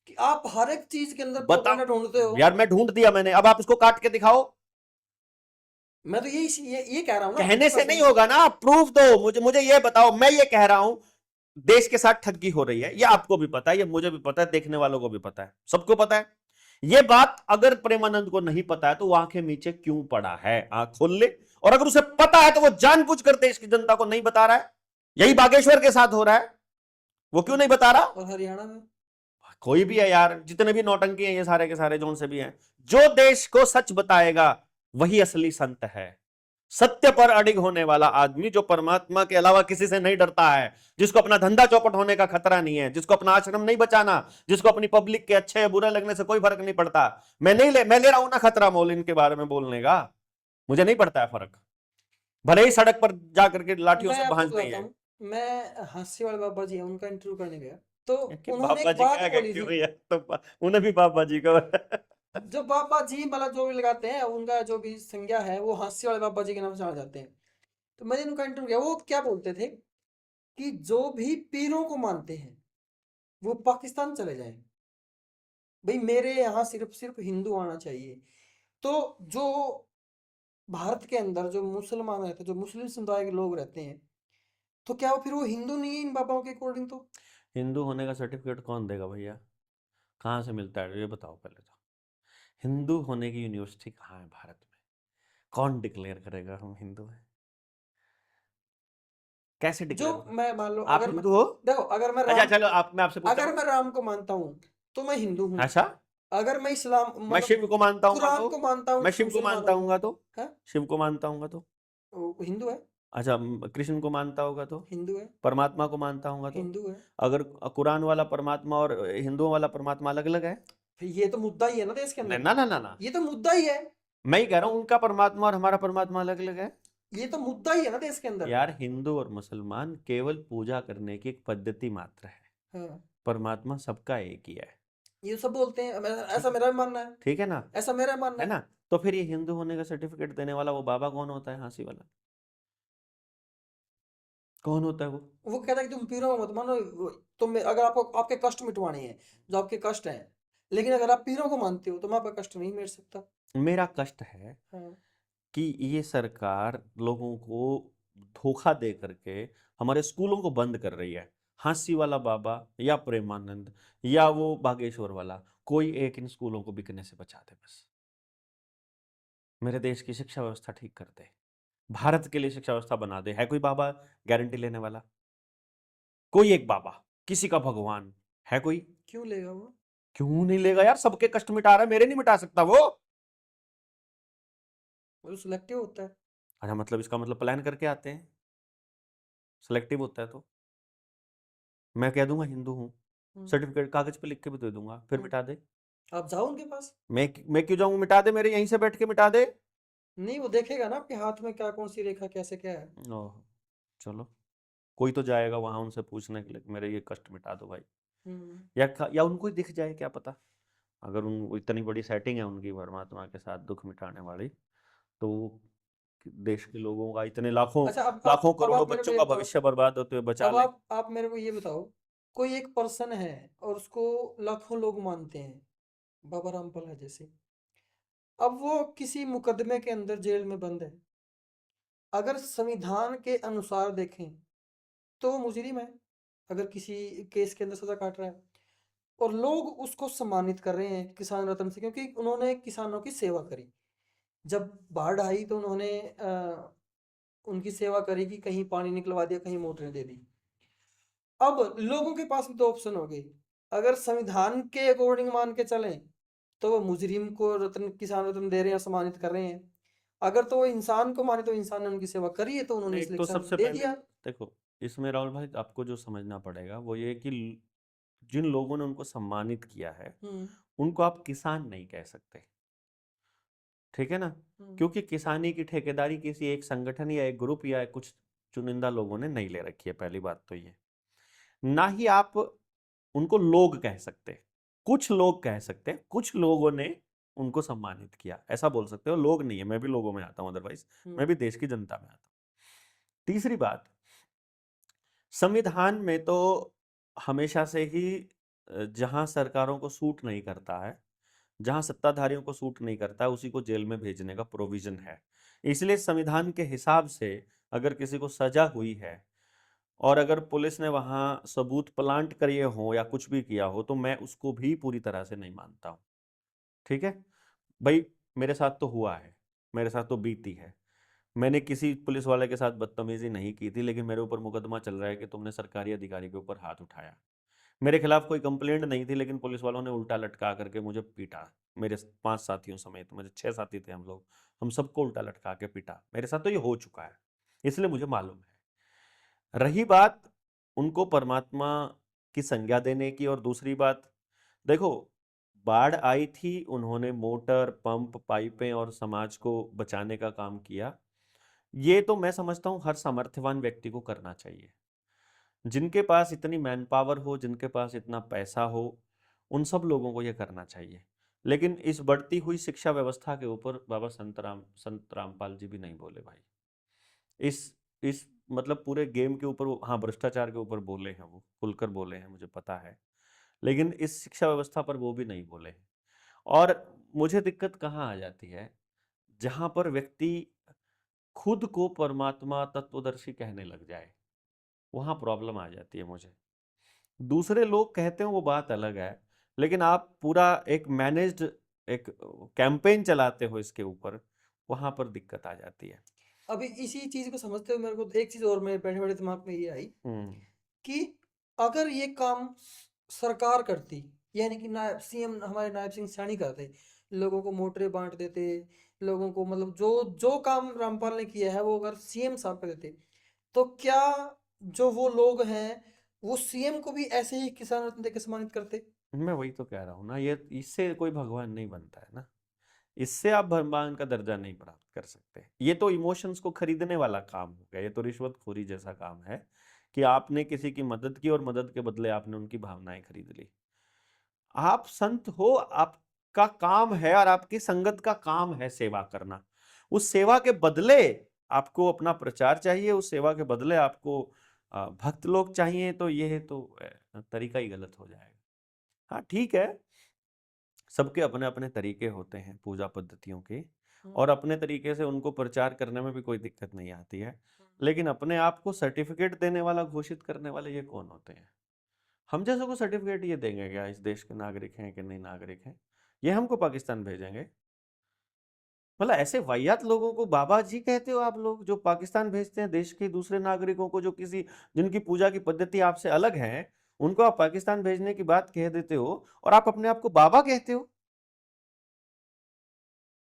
कि आप हर एक चीज के अंदर बताओ प्रोपेगेंडा ढूंढते हो। यार, मैं ढूंढ दिया मैंने, अब आप इसको काट के दिखाओ। मैं तो ये कह रहा हूँ ना, कहने से 50%। नहीं होगा ना, प्रूफ दो मुझे, मुझे ये बताओ। मैं ये कह रहा हूं देश के साथ ठगी हो रही है, ये आपको भी पता है, ये मुझे भी पता है, देखने वालों को भी पता है, सबको पता है। ये बात अगर प्रेमानंद को नहीं पता है तो वो आंखें नीचे क्यों पड़ा है? आंख खोल ले। और अगर उसे पता है तो वो जानबूझ कर देश की जनता को नहीं बता रहा है। यही बागेश्वर के साथ हो रहा है, वो क्यों नहीं बता रहा? और हरियाणा में कोई भी है यार, जितने भी नौटंकी हैं ये सारे के सारे, जोन से भी हैं, जो देश को सच बताएगा वही असली संत है। सत्य पर अडिग होने वाला आदमी, जो परमात्मा के अलावा किसी से नहीं डरता है, जिसको अपना धंधा चौपट होने का खतरा नहीं है, जिसको अपना आश्रम नहीं बचाना, जिसको अपनी पब्लिक के अच्छे या बुरा लगने से कोई फर्क नहीं पड़ता। मैं ले रहा हूं ना खतरा मोल इनके बारे में बोलने का, मुझे नहीं पड़ता है फर्क, भले ही सड़क पर जाकर के लाठियों मैं से आपको भांजते बताता हैं। हूँ। मैं हास्य वाले बाबा जी हैं, उनका इंटरव्यू करने गया, तो कि उन्होंने बाबा एक जी बात क्या बोली कहती थी। हुई है, तो उन्हें भी बाबा जी को जो बाबा जी मतलब जो भी लगाते हैं, उनका जो भी संज्ञा है वो हास्य वाले बाबा जी के नाम से जाने जाते हैं। तो मैंने उनका इंटरव्यू किया, वो क्या बोलते थे कि जो भी पीरों को मानते हैं वो पाकिस्तान चले जाएं, भाई मेरे यहाँ सिर्फ सिर्फ हिंदू आना चाहिए। तो जो भारत के अंदर जो मुसलमान रहते हैं, जो मुस्लिम समुदाय के लोग रहते हैं, तो क्या वो फिर वो हिंदू नहीं है इन बाबाओं के अकॉर्डिंग? तो हिंदू होने का सर्टिफिकेट कौन देगा भैया? कहाँ से मिलता है ये बताओ पहले तो। हिंदू होने की यूनिवर्सिटी कहाँ है भारत में? कौन डिक्लेयर करेगा हम हिंदू हैं? कैसे जो डिक्लेयर होगा? मैं मान लो, आप अगर मैं हिंदू हो? देखो, अगर मैं अच्छा राम चलो, आप, मैं आपसे पूछता अगर हूँ। मैं राम को मानता हूँ तो मैं हिंदू हूँ। अच्छा, अगर मैं इस्लाम मैं मतलब शिव को मानता हूँ कुरान तो? को मानता हूँ मैं तो शिव को मुसलमान मानता हूँ। हूँ तो? है शिव को मानता हूँ तो? वो हिंदू है। अच्छा, कृष्ण को मानता होगा तो? हिंदू है। परमात्मा को मानता होगा तो? हिंदू है। अगर कुरान वाला परमात्मा और हिंदुओं वाला परमात्मा अलग अलग है? फिर ये तो मुद्दा ही है ना देश के अंदर। ना ना ना ना, ये तो मुद्दा ही है। मैं ही कह रहा हूँ उनका परमात्मा और हमारा परमात्मा अलग अलग है। ये तो मुद्दा ही है ना देश के अंदर। यार, हिंदू और मुसलमान केवल पूजा करने की एक पद्धति मात्र है, हाँ, परमात्मा सबका एक ही है। ये सब बोलते हैं, ठीक ऐसा है, मेरा भी मानना है। ठीक है ना? ऐसा मेरा मानना है है। ना? तो फिर ये हिंदू होने का सर्टिफिकेट देने वाला वो बाबा कौन होता है, हाँसी वाला कौन होता है वो? वो कहता है कि तुम पीरों को मत मानो, तुम अगर आपको आपके कष्ट मिटवाने हैं, जो आपके कष्ट हैं, लेकिन अगर आप पीरों को मानते हो तो मैं आपका कष्ट नहीं मिट सकता। मेरा कष्ट है हाँ। कि ये सरकार लोगों को धोखा दे करके हमारे स्कूलों को बंद कर रही है। हाँसी वाला बाबा या प्रेमानंद या वो बागेश्वर वाला, कोई एक इन स्कूलों को बिकने से बचा दे बस। मेरे देश की शिक्षा व्यवस्था ठीक कर दे, भारत के लिए शिक्षा व्यवस्था बना दे। है कोई बाबा गारंटी लेने वाला? कोई एक बाबा, किसी का भगवान है कोई? क्यों लेगा वो? क्यों नहीं लेगा यार? सबके कष्ट मिटा रहा है, मेरे नहीं मिटा सकता वो? वो सिलेक्टिव होता है। अच्छा, मतलब इसका मतलब प्लान करके आते हैं, सिलेक्टिव होता है तो? मैं कह दूंगा हिंदू हूं, हम्म, सर्टिफिकेट कागज पे लिख के भी दे दूंगा, फिर हम्म, मिटा दे। आप जाओ उनके पास। मैं क्यों जाऊं, मिटा दे, मेरे यहीं से बैठ के मिटा दे। नहीं, वो देखेगा ना आपके हाथ में क्या कौन सी रेखा कैसे क्या है। ओह, चलो, कोई तो जाएगा वहां उनसे पूछने के लिए कि मेरे ये कष्ट मिटा दो भाई। हम्म। या उनको ही दिख जाए, क्या पता। अगर उन इतनी बड़ी सेटिंग है उनकी परमात्मा के साथ दुख मिटाने वाली, तो वो देश के लोगों का, इतने लाखों अच्छा, लाखों अब करोड़ों आप मेरे को बच्चों ये का बताओ। भविष्य बर्बाद होते हुए बचा अब लें। आप मेरे को ये बताओ, कोई एक पर्सन है और उसको लाखों लोग मानते हैं, बाबा रामपाल है जैसे। अब वो किसी मुकदमे के अंदर जेल में बंद है। अगर संविधान के अनुसार देखें तो वो मुजरिम है, अगर किसी केस के अंदर सजा काट रहा है। और लोग उसको सम्मानित कर रहे हैं किसान रत्न से, क्योंकि उन्होंने किसानों की सेवा करी। जब बाढ़ आई तो उन्होंने उनकी सेवा करी कि कहीं पानी निकलवा दिया, कहीं मोटरें दे दी। अब लोगों के पास भी दो ऑप्शन हो गई। अगर संविधान के अकॉर्डिंग मान के चलें तो वो मुजरिम को रत्न, किसान रत्न दे रहे हैं, सम्मानित कर रहे हैं। अगर तो वो इंसान को माने तो इंसान ने उनकी सेवा करी है तो उन्होंने एक तो सिलेक्शन सबसे दे पहले दिया। देखो, इसमें राहुल भाई आपको जो समझना पड़ेगा वो ये कि जिन लोगों ने उनको सम्मानित किया है, हम्म। उनको आप किसान नहीं कह सकते, ठीक है ना। हम्म। क्योंकि किसानी की ठेकेदारी किसी एक संगठन या एक ग्रुप या कुछ चुनिंदा लोगों ने नहीं ले रखी है, पहली बात तो ये। ना ही आप उनको लोग कह सकते, कुछ लोग कह सकते हैं, कुछ लोगों ने उनको सम्मानित किया, ऐसा बोल सकते हो। लोग नहीं है, मैं भी लोगों में आता हूं, अदरवाइज मैं भी देश की जनता में आता हूं। तीसरी बात, संविधान में तो हमेशा से ही जहां सरकारों को सूट नहीं करता है, जहां सत्ताधारियों को सूट नहीं करता है, उसी को जेल में भेजने का प्रोविजन है। इसलिए संविधान के हिसाब से अगर किसी को सजा हुई है और अगर पुलिस ने वहां सबूत प्लांट करे हो या कुछ भी किया हो, तो मैं उसको भी पूरी तरह से नहीं मानता हूं, ठीक है भाई। मेरे साथ तो हुआ है, मेरे साथ तो बीती है। मैंने किसी पुलिस वाले के साथ बदतमीजी नहीं की थी, लेकिन मेरे ऊपर मुकदमा चल रहा है कि तुमने सरकारी अधिकारी के ऊपर हाथ उठाया। मेरे खिलाफ कोई कंप्लेंट नहीं थी, लेकिन पुलिस वालों ने उल्टा लटका करके मुझे पीटा, मेरे 5 साथियों समेत, मुझे 6 साथी थे हम लोग, हम सबको उल्टा लटका के पीटा। मेरे साथ तो ये हो चुका है, इसलिए मुझे मालूम है। रही बात उनको परमात्मा की संज्ञा देने की, और दूसरी बात, देखो, बाढ़ आई थी, उन्होंने मोटर पंप पाइपें और समाज को बचाने का काम किया। ये तो मैं समझता हूं हर सामर्थ्यवान व्यक्ति को करना चाहिए। जिनके पास इतनी मैन पावर हो, जिनके पास इतना पैसा हो, उन सब लोगों को ये करना चाहिए। लेकिन इस बढ़ती हुई शिक्षा व्यवस्था के ऊपर बाबा संत रामपाल जी भी नहीं बोले भाई। इस मतलब पूरे गेम के ऊपर वो, हाँ, भ्रष्टाचार के ऊपर बोले हैं, वो खुलकर बोले हैं, मुझे पता है। लेकिन इस शिक्षा व्यवस्था पर वो भी नहीं बोले हैं। और मुझे दिक्कत कहाँ आ जाती है, जहां पर व्यक्ति खुद को परमात्मा तत्वदर्शी कहने लग जाए, वहां प्रॉब्लम आ जाती है मुझे। दूसरे लोग कहते हैं वो बात अलग है, लेकिन आप पूरा एक मैनेज्ड एक कैंपेन चलाते हो इसके ऊपर, वहां पर दिक्कत आ जाती है। अभी इसी चीज को समझते हुए मेरे को एक चीज और मेरे बैठे बैठे दिमाग में ये आई हम्म। कि अगर ये काम सरकार करती, यानी कि नायब सीएम हमारे नायब सिंह सैनी करते, लोगों को मोटरें बांट देते, लोगों को मतलब जो जो काम रामपाल ने किया है वो अगर सीएम साहब कर देते, तो क्या जो वो लोग हैं वो सीएम को भी ऐसे ही किसान रत्न देकर सम्मानित करते? मैं वही तो कह रहा हूँ ना, ये इससे कोई भगवान नहीं बनता है ना। इससे आप भगवान का दर्जा नहीं प्राप्त कर सकते। ये तो इमोशंस को खरीदने वाला काम हो गया, ये तो रिश्वतखोरी जैसा काम है कि आपने किसी की मदद की और मदद के बदले आपने उनकी भावनाएं खरीद ली। आप संत हो, आपका काम है और आपकी संगत का काम है सेवा करना। उस सेवा के बदले आपको अपना प्रचार चाहिए, उस सेवा के बदले आपको भक्त लोग चाहिए, तो ये तो तरीका ही गलत हो जाएगा। हाँ ठीक है, सबके अपने अपने तरीके होते हैं पूजा पद्धतियों के, और अपने तरीके से उनको प्रचार करने में भी कोई दिक्कत नहीं आती है। लेकिन अपने आप को सर्टिफिकेट देने वाला, घोषित करने वाले ये कौन होते हैं? हम जैसे को सर्टिफिकेट ये देंगे क्या इस देश के नागरिक हैं कि नहीं नागरिक हैं? ये हमको पाकिस्तान भेजेंगे? मतलब ऐसे वाहियात लोगों को बाबा जी कहते हो आप लोग, जो पाकिस्तान भेजते हैं देश के दूसरे नागरिकों को, जो किसी जिनकी पूजा की पद्धति आपसे अलग है, उनको आप पाकिस्तान भेजने की बात कह देते हो और आप अपने आप को बाबा कहते हो।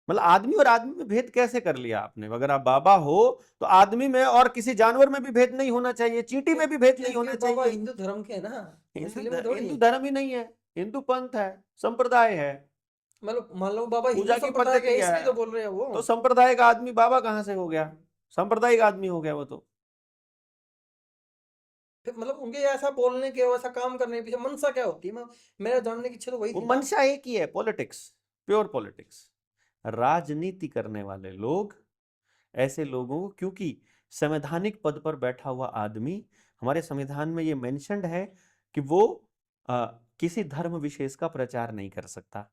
मतलब आदमी और आदमी में भेद कैसे कर लिया आपने? अगर आप बाबा हो तो आदमी में और किसी जानवर में भी भेद नहीं होना चाहिए, चींटी में भी भेद नहीं होना क्योंकि बाबा चाहिए। हिंदू धर्म के है ना, हिंदू मुस्लिम में थोड़ी हिंदू है। धर्म ही नहीं है। हिंदू पंथ है, संप्रदाय है, मतलब मान लो बाबा हिंदू पूजा की संप्रदाय के पद्धति हैं, क्या इसलिए है। तो बोल रहे हैं वो। तो संप्रदाय का आदमी बाबा कहाँ से हो गया? सांप्रदायिक आदमी हो गया वो तो। फिर मतलब उनके ऐसा बोलने के और ऐसा काम करने के पीछे मंशा क्या होती है? मैं मेरा जानने की इच्छा तो वही वो थी ना। मंशा एक ही है, पॉलिटिक्स, प्योर पॉलिटिक्स। राजनीति करने वाले लोग, ऐसे लोगों को, क्योंकि संवैधानिक पद पर बैठा हुआ आदमी, हमारे संविधान में ये मेंशन्ड है कि वो किसी धर्म विशेष का प्रचार नहीं कर सकता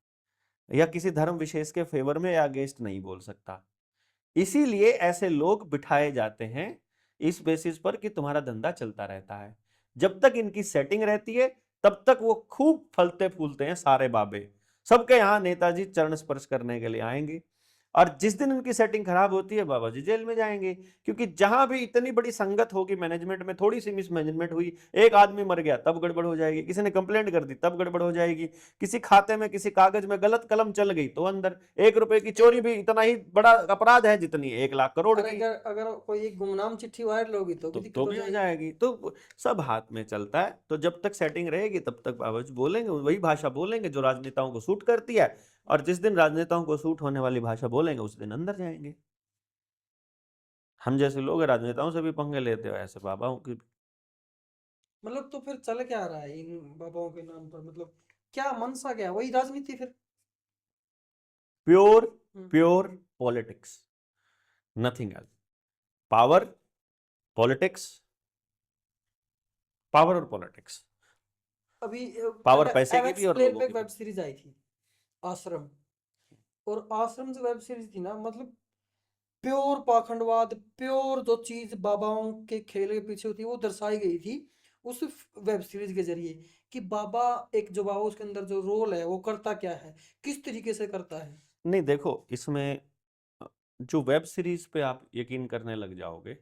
या किसी धर्म विशेष के फेवर में या अगेंस्ट नहीं बोल सकता। इसीलिए ऐसे लोग बिठाए जाते हैं इस बेसिस पर कि तुम्हारा धंधा चलता रहता है। जब तक इनकी सेटिंग रहती है तब तक वो खूब फलते फूलते हैं सारे बाबे। सबके यहां नेताजी चरण स्पर्श करने के लिए आएंगे, और जिस दिन उनकी सेटिंग खराब होती है बाबा जी जेल में जाएंगे। क्योंकि जहां भी इतनी बड़ी संगत होगी मैनेजमेंट में, थोड़ी सी मिसमैनेजमेंट हुई, एक आदमी मर गया तब गड़बड़ हो जाएगी, किसी ने कंप्लेंट कर दी तब गड़बड़ हो जाएगी, किसी खाते में किसी कागज में गलत कलम चल गई तो अंदर। 1 रुपए की चोरी भी इतना ही बड़ा अपराध है जितनी 1 लाख करोड़ और की। अगर अगर कोई एक गुमनाम चिट्ठी वायरल होगी तो भी दिक्कत तो हो भी हो जाएगी। जाएगी। तो सब हाथ में चलता है। तो जब तक सेटिंग रहेगी तब तक बाबा जी बोलेंगे, वही भाषा बोलेंगे जो राजनेताओं को सूट करती है, और जिस दिन राजनेताओं को सूट होने वाली भाषा बोलेंगे उस दिन अंदर जाएंगे। हम जैसे लोग राजनेताओं से भी पंगे लेते हो, ऐसे बाबाओं की। मतलब तो फिर चल क्या रहा है इन बाबाओं के नाम पर? मतलब क्या मंशा, क्या है? वही राजनीति फिर। Pure hmm. Pure politics, nothing else. Power, politics, power और पॉलिटिक्स। अभी पावर पैसे की एमएक्स भी और प्लेयर लोगों पे की एक वेब भी। सीरीज आई थी, आश्रम। और आश्रम जो वेब सीरीज थी ना, मतलब प्योर पाखंडवाद, प्योर जो चीज बाबाओं के खेल के पीछे होती है वो दर्शाई गई थी उस वेब सीरीज के जरिए। कि बाबा, एक जो बाबा उसके अंदर जो रोल है वो करता क्या है, किस तरीके से करता है। नहीं देखो, इसमें जो वेब सीरीज पे आप यकीन करने लग जाओगे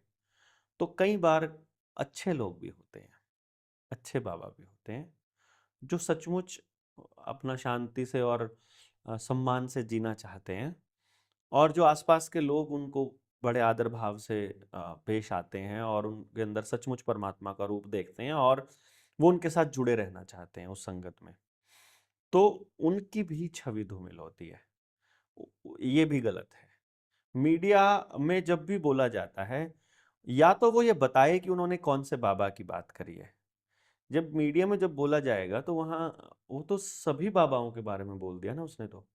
तो कई बार अच्छे लोग भी होते हैं, अच्छे बाबा भी होते हैं जो सचमुच अपना शांति से और सम्मान से जीना चाहते हैं, और जो आसपास के लोग उनको बड़े आदर भाव से पेश आते हैं और उनके अंदर सचमुच परमात्मा का रूप देखते हैं, और वो उनके साथ जुड़े रहना चाहते हैं उस संगत में, तो उनकी भी छवि धूमिल होती है। ये भी गलत है। मीडिया में जब भी बोला जाता है, या तो वो ये बताए कि उन्होंने कौन से बाबा की बात करी है। जब मीडिया में जब बोला जाएगा तो वहां वो तो सभी बाबाओं के बारे में बोल दिया ना उसने, तो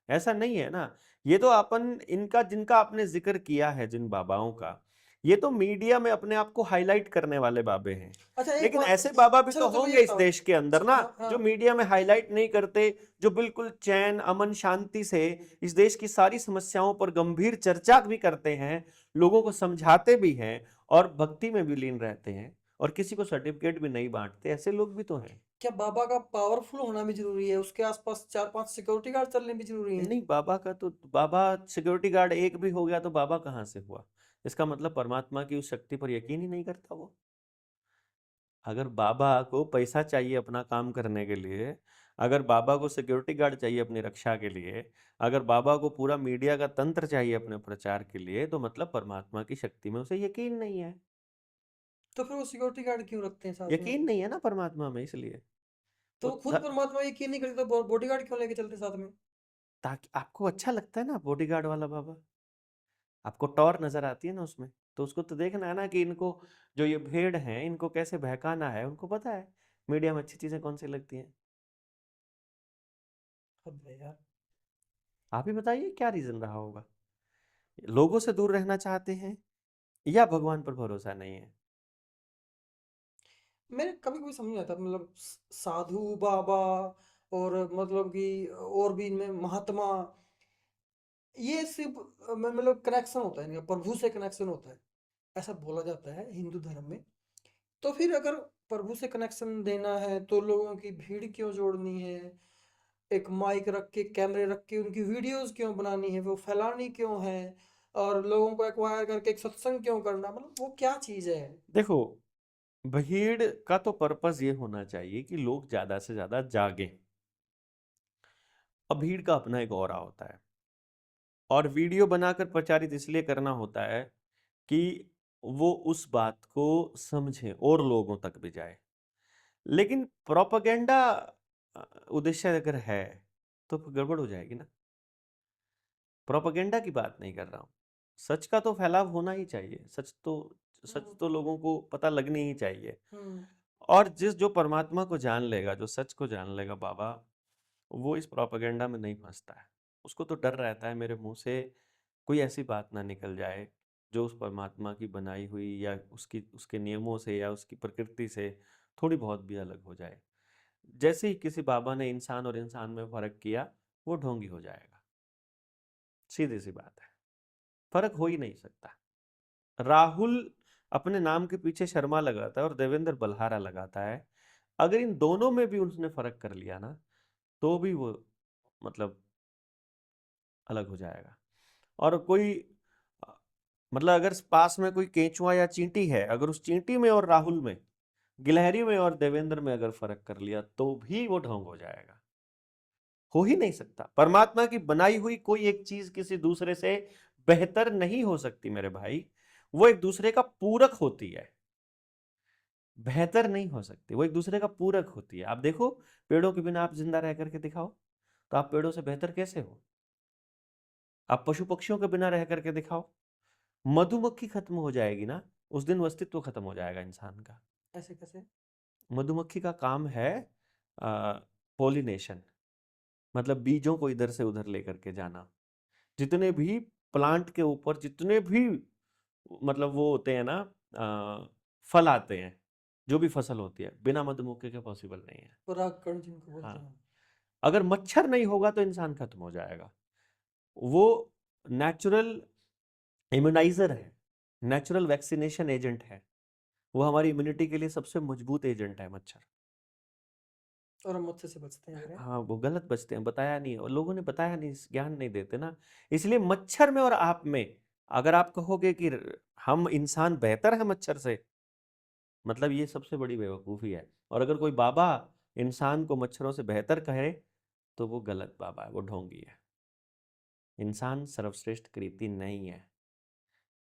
ऐसा नहीं है ना। ये तो अपन इनका जिनका आपने जिक्र किया है, जिन बाबाओं का, ये तो मीडिया में अपने आप को हाईलाइट करने वाले बाबे हैं। अच्छा एक लेकिन बात, ऐसे बाबा भी तो चलो चलो ये होंगे इस बताओ। देश के अंदर ना, हाँ हाँ। जो मीडिया में हाईलाइट नहीं करते, जो बिल्कुल चैन अमन शांति से इस देश की सारी समस्याओं पर गंभीर चर्चा भी करते हैं, लोगों को समझाते भी हैं, और भक्ति में भी लीन रहते हैं, और किसी को सर्टिफिकेट भी नहीं बांटते। ऐसे लोग भी तो हैं। क्या बाबा का पावरफुल होना भी जरूरी है? उसके आसपास 4-5 सिक्योरिटी गार्ड चलने भी जरूरी हैं? नहीं, बाबा का तो, बाबा सिक्योरिटी गार्ड एक भी हो गया तो बाबा कहाँ से हुआ? इसका मतलब परमात्मा की उस शक्ति पर यकीन ही नहीं करता वो। अगर बाबा को पैसा चाहिए अपना काम करने के लिए, अगर बाबा को सिक्योरिटी गार्ड चाहिए अपनी रक्षा के लिए, अगर बाबा को पूरा मीडिया का तंत्र चाहिए अपने प्रचार के लिए, तो मतलब परमात्मा की शक्ति में उसे यकीन नहीं है। तो फिर वो सिक्योरिटी गार्ड क्यों रखते हैं साथ में? यकीन नहीं है ना परमात्मा में, इसलिए तो वो खुद परमात्मा यकीन नहीं करते तो बॉडी गार्ड क्यों लेके चलते साथ में? ताकि आपको अच्छा लगता है ना बॉडीगार्ड वाला बाबा, आपको टॉर नजर आती है ना उसमें, तो उसको तो देखना है ना कि इनको, जो ये भेड़ हैं, इनको कैसे बहकाना है। उनको पता है मीडिया में अच्छी चीजें कौन सी लगती हैं। हद है यार। आप ही बताइए क्या रीजन रहा होगा? लोगों से दूर रहना चाहते हैं या भगवान पर भरोसा नहीं है? मैंने कभी कभी समझ नहीं आता, मतलब साधु बाबा और मतलब कि और भी इनमें महात्मा, ये सिर्फ मतलब कनेक्शन होता है इनका, प्रभु से कनेक्शन होता है, ऐसा बोला जाता है हिंदू धर्म में। तो फिर अगर प्रभु से कनेक्शन देना है तो लोगों की भीड़ क्यों जोड़नी है? एक माइक रख के, कैमरे रख के उनकी वीडियोस क्यों बनानी है, वो फैलानी क्यों है? और लोगों को एक्वायर करके एक सत्संग क्यों करना? मतलब वो क्या चीज है? देखो, भीड़ का तो पर्पस ये होना चाहिए कि लोग ज्यादा से ज्यादा जागें। अब भीड़ का अपना एक ऑरा होता है, और वीडियो बनाकर प्रचारित इसलिए करना होता है कि वो उस बात को समझें और लोगों तक भी जाए। लेकिन प्रोपेगेंडा उद्देश्य अगर है तो फिर गड़बड़ हो जाएगी ना। प्रोपेगेंडा की बात नहीं कर रहा हूँ, सच का तो फैलाव होना ही चाहिए, सच तो लोगों को पता लगनी ही चाहिए। और जो परमात्मा को जान लेगा, जो सच को जान लेगा बाबा, वो इस प्रोपेगेंडा में नहीं फंसता है। उसको तो डर रहता है मेरे मुंह से कोई ऐसी बात ना निकल जाए जो उस परमात्मा की बनाई हुई या उसके नियमों से या उसकी प्रकृति से थोड़ी बहुत भी अलग हो जाए। जैसे ही किसी बाबा ने इंसान और इंसान में फर्क किया, वो ढोंगी हो जाएगा। सीधी सी बात है, फर्क हो ही नहीं सकता। राहुल अपने नाम के पीछे शर्मा लगाता है और देवेंद्र बल्हारा लगाता है। अगर इन दोनों में भी उसने फर्क कर लिया ना, तो भी वो मतलब अलग हो जाएगा। और कोई मतलब अगर पास में कोई केंचुआ या चींटी है, अगर उस चींटी में और राहुल में, गिलहरी में और देवेंद्र में अगर फर्क कर लिया, तो भी वो ढोंग हो जाएगा। हो ही नहीं सकता। परमात्मा की बनाई हुई कोई एक चीज किसी दूसरे से बेहतर नहीं हो सकती मेरे भाई। वो एक दूसरे का पूरक होती है, बेहतर नहीं हो सकती। वो एक दूसरे का पूरक होती है। आप देखो, पेड़ों के बिना आप जिंदा रह करके दिखाओ, तो आप पेड़ों से बेहतर कैसे हो? आप पशु पक्षियों के बिना रह करके दिखाओ, मधुमक्खी खत्म हो जाएगी ना, उस दिन अस्तित्व खत्म हो जाएगा इंसान का। ऐसे कैसे? मधुमक्खी का काम है पोलिनेशन, मतलब बीजों को इधर से उधर लेकर के जाना। जितने भी प्लांट के ऊपर जितने भी मतलब वो होते हैं ना, फल आते हैं, जो भी फसल होती है, बिना मधुमक्खी के पॉसिबल नहीं है। परागकण जिनको बोलते हाँ, हैं। अगर मच्छर नहीं होगा तो इंसान खत्म हो जाएगा। वो नेचुरल इम्यूनाइजर है, नेचुरल वैक्सीनेशन एजेंट है। वो हमारी इम्यूनिटी के लिए सबसे मजबूत एजेंट है मच्छर। और हम मुझसे से बचते हैं अगर हाँ, वो गलत बचते हैं, बताया नहीं, और लोगों ने बताया नहीं, ज्ञान नहीं देते ना। इसलिए मच्छर में और आप में, अगर आप कहोगे कि हम इंसान बेहतर है मच्छर से, मतलब ये सबसे बड़ी बेवकूफ़ी है। और अगर कोई बाबा इंसान को मच्छरों से बेहतर कहे, तो वो गलत बाबा है, वो ढोंगी है। इंसान सर्वश्रेष्ठ कृति नहीं है।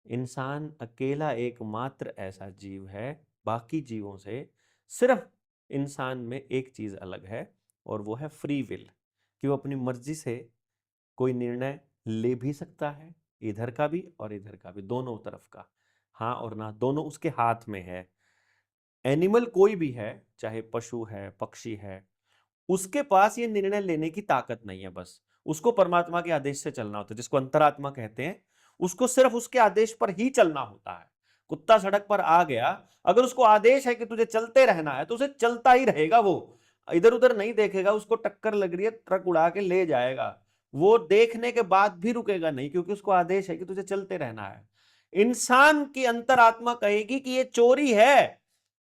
इंसान अकेला एकमात्र ऐसा जीव है, बाकी जीवों से सिर्फ इंसान में एक चीज अलग है, और वो है फ्री विल, कि वो अपनी मर्जी से कोई निर्णय ले भी सकता है, इधर का भी और इधर का भी, दोनों तरफ का। हाँ और ना दोनों उसके हाथ में है। एनिमल कोई भी है, चाहे पशु है, पक्षी है, उसके पास ये निर्णय लेने की ताकत नहीं है। बस उसको परमात्मा के आदेश से चलना होता है, जिसको अंतरात्मा कहते हैं। उसको सिर्फ उसके आदेश पर ही चलना होता है। कुत्ता सड़क पर आ गया, अगर उसको आदेश है कि तुझे चलते रहना है, तो उसे चलता ही रहेगा। वो इधर उधर नहीं देखेगा, उसको टक्कर लग रही है, ट्रक उड़ा के ले जाएगा, वो देखने के बाद भी रुकेगा नहीं, क्योंकि उसको आदेश है कि तुझे चलते रहना है। इंसान की अंतरात्मा कहेगी कि ये चोरी है,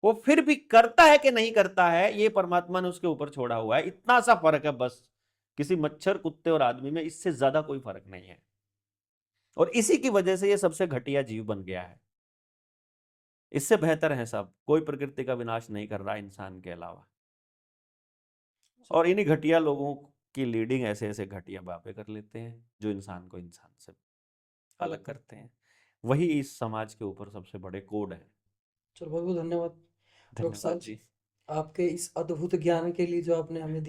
वो फिर भी करता है कि नहीं करता है, ये परमात्मा ने उसके ऊपर छोड़ा हुआ है। इतना सा फर्क है बस, किसी मच्छर, कुत्ते और आदमी में इससे ज्यादा कोई फर्क नहीं है। और इसी की वजह से ये सबसे घटिया जीव बन गया है। इससे बेहतर है सब, कोई प्रकृति का विनाश नहीं कर रहा इंसान के अलावा। और इन्हीं घटिया लोगों की लीडिंग ऐसे ऐसे घटिया बातें कर लेते हैं, जो इंसान को इंसान से अलग करते हैं। वही इस समाज के ऊपर सबसे बड़े कोड हैं। चलो, बहुत बहुत धन्यवाद डॉक्टर धन्यवाद साहब, जी। आपके इस अद्भुत ज्ञान के लिए जो आपने हमें